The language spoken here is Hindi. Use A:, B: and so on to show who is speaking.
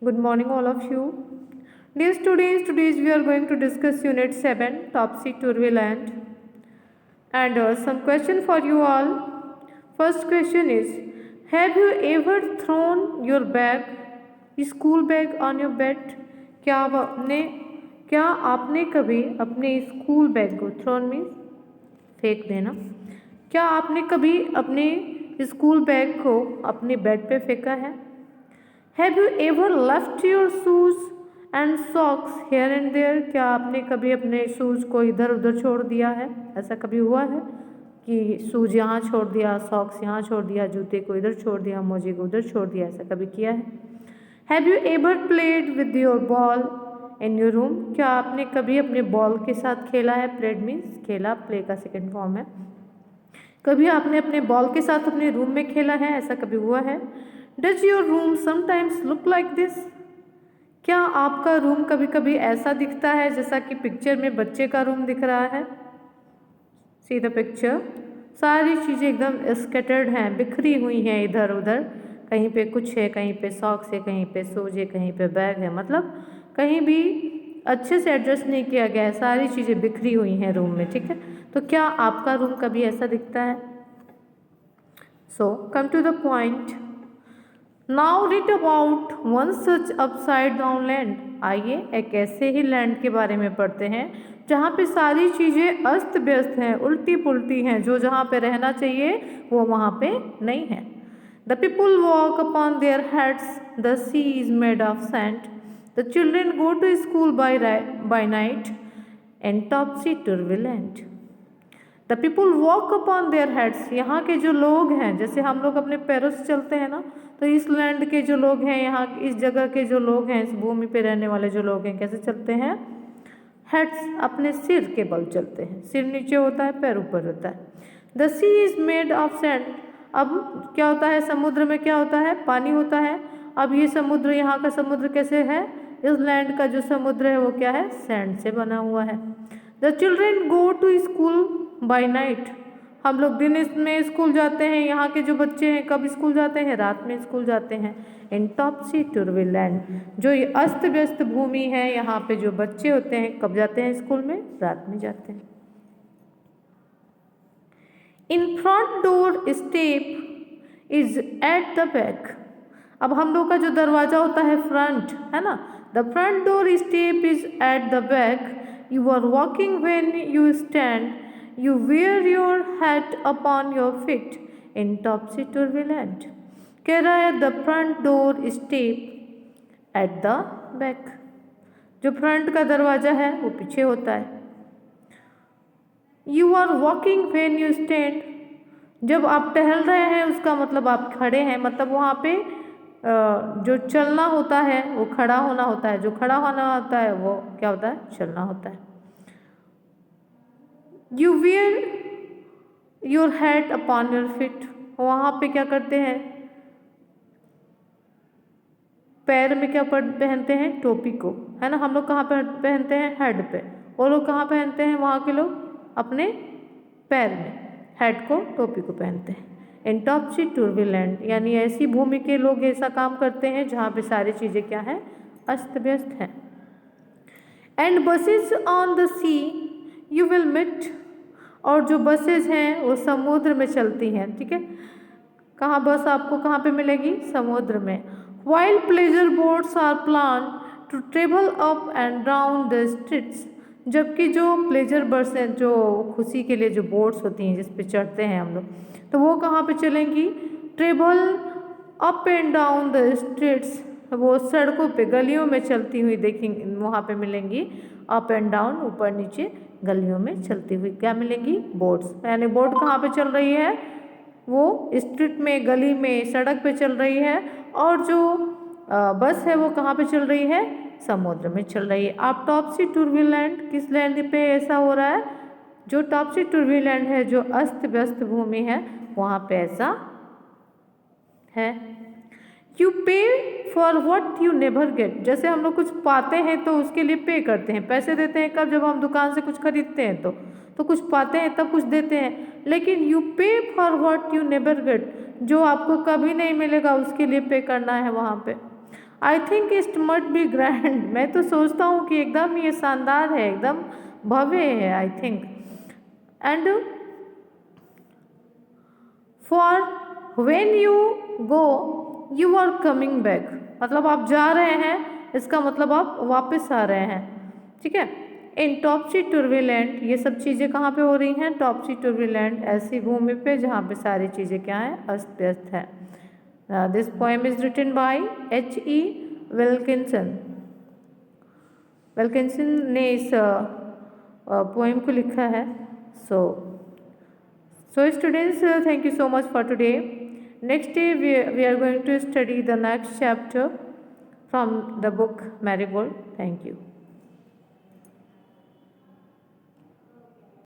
A: Good morning, all of you. Dear students, today we are going to discuss Unit 7, Topsy Turvy Land. And some question for you all. First question is, have you ever thrown your bag, school bag on your bed? क्या आपने कभी अपने स्कूल बैग को थ्रोन मीन्स फेंक देना, क्या आपने कभी अपने स्कूल बैग को अपने बेड पे फेंका है? Have you ever left your shoes and socks here and there? क्या आपने कभी अपने शूज़ को इधर उधर छोड़ दिया है? ऐसा कभी हुआ है कि शूज़ यहाँ छोड़ दिया, सॉक्स यहाँ छोड़ दिया, जूते को इधर छोड़ दिया, मोजे को उधर छोड़ दिया, ऐसा कभी किया है? Have you ever played with your ball in your room? क्या आपने कभी अपने बॉल के साथ खेला है? प्लेड मीन्स खेला, प्ले का सेकेंड फॉर्म है। कभी आपने अपने बॉल के साथ अपने रूम में खेला है? ऐसा कभी हुआ है? Does your room sometimes look like this? क्या आपका रूम कभी कभी ऐसा दिखता है जैसा कि पिक्चर में बच्चे का रूम दिख रहा है? See the picture. सारी चीज़ें एकदम स्कैटर्ड हैं, बिखरी हुई हैं इधर उधर, कहीं पे कुछ है, कहीं पे सॉक्स है, कहीं पे शूज है, कहीं पे बैग है, मतलब कहीं भी अच्छे से एडजस्ट नहीं किया गया है, सारी चीज़ें बिखरी हुई हैं रूम में, ठीक है। तो क्या आपका रूम कभी ऐसा दिखता है? So come to the point. Now read about one such upside down land. आइए एक ऐसे ही लैंड के बारे में पढ़ते हैं जहाँ पे सारी चीज़ें अस्त व्यस्त हैं, उल्टी पुल्टी हैं, जो जहाँ पे रहना चाहिए वो वहाँ पे नहीं है। The people walk upon their heads, the sea is made of sand, the children go to school by night and topsy turvy land. The people walk upon their heads, यहाँ के जो लोग हैं, जैसे हम लोग अपने पैरों से चलते हैं ना, तो इस लैंड के जो लोग हैं, यहाँ इस जगह के जो लोग हैं, इस भूमि पे रहने वाले जो लोग हैं, कैसे चलते हैं? हेड्स, अपने सिर के बल चलते हैं। सिर नीचे होता है, पैर ऊपर होता है। The sea is made of sand. अब क्या होता है समुद्र में? क्या होता है? पानी होता है। अब ये समुद्र, यहाँ का समुद्र कैसे है? इस लैंड का जो समुद्र है वो क्या है? सैंड से बना हुआ है। The children go to school by night. हम लोग दिन में स्कूल जाते हैं, यहाँ के जो बच्चे हैं कब स्कूल जाते हैं? रात में स्कूल जाते हैं। इन टॉपसी टुर्वी लैंड, जो ये अस्त व्यस्त भूमि है, यहाँ पे जो बच्चे होते हैं कब जाते हैं स्कूल में? रात में जाते हैं। In front doorstep is at the back. अब हम लोग का जो दरवाजा होता है फ्रंट, है ना, the front doorstep is at the back, you are walking when you stand, you wear your hat upon your feet in topsy turvy land। कह रहा है the front door step at the back, जो फ्रंट का दरवाजा है वो पीछे होता है। You are walking when you stand, जब आप टहल रहे हैं उसका मतलब आप खड़े हैं, मतलब वहाँ पे जो चलना होता है वो खड़ा होना होता है, जो खड़ा होना होता है वो क्या होता है? चलना होता है। You wear your hat upon your feet, वहाँ पे क्या करते हैं? पैर में क्या पहनते हैं? टोपी को, है ना। हम लोग कहाँ पर पहनते हैं? हेड पे। वो लोग कहाँ पहनते हैं? वहाँ के लोग अपने पैर में हेड को, टोपी को पहनते हैं। इन टॉपसी टुर्वी लैंड, यानी ऐसी भूमि के लोग ऐसा काम करते हैं जहाँ पे सारी चीज़ें क्या है? अस्त व्यस्त हैं। And buses on the sea you will meet, और जो बसेज हैं वो समुद्र में चलती हैं, ठीक है। कहाँ बस आपको कहाँ पे मिलेगी? समुद्र में। While pleasure boats are plan to travel up and down the streets, जबकि जो प्लेजर बस हैं, जो खुशी के लिए जो बोट्स होती हैं जिस पे चढ़ते हैं हम लोग, तो वो कहाँ पे चलेंगी? Travel up and down the streets, वो सड़कों पे, गलियों में चलती हुई देखेंगे, वहाँ पे मिलेंगी। अप एंड डाउन, ऊपर नीचे गलियों में चलती हुई क्या मिलेंगी? बोट्स। यानी बोट कहाँ पे चल रही है? वो स्ट्रीट में, गली में, सड़क पे चल रही है। और जो बस है वो कहाँ पे चल रही है? समुद्र में चल रही है। आप टॉपसी टुर्वी लैंड, किस लैंड पे ऐसा हो रहा है? जो टॉपसी टुर्वी लैंड है, जो अस्त व्यस्त भूमि है, वहाँ पे ऐसा है। यू पे for what you never get, जैसे हम लोग कुछ पाते हैं तो उसके लिए पे करते हैं, पैसे देते हैं कब? जब हम दुकान से कुछ खरीदते हैं तो कुछ पाते हैं तब कुछ देते हैं। लेकिन यू पे for what you never get, जो आपको कभी नहीं मिलेगा उसके लिए पे करना है वहाँ पे। I think it must be grand. मैं तो सोचता हूँ कि एकदम ये शानदार है, एकदम भव्य है। I think and for when you go you are coming back, मतलब आप जा रहे हैं, इसका मतलब आप वापस आ रहे हैं। ठीक है। इन टॉपसी टुर्बुलेंट, ये सब चीज़ें कहाँ पे हो रही हैं? टॉपसी टुर्बुलेंट, ऐसी भूमि पे जहाँ पे सारी चीज़ें क्या हैं? अस्त व्यस्त है। This poem is written by H.E. Wilkinson. Wilkinson ने इस पोएम को लिखा है। So students, thank you so much for today. Next day we are going to study the next chapter from the book Marigold. Thank you.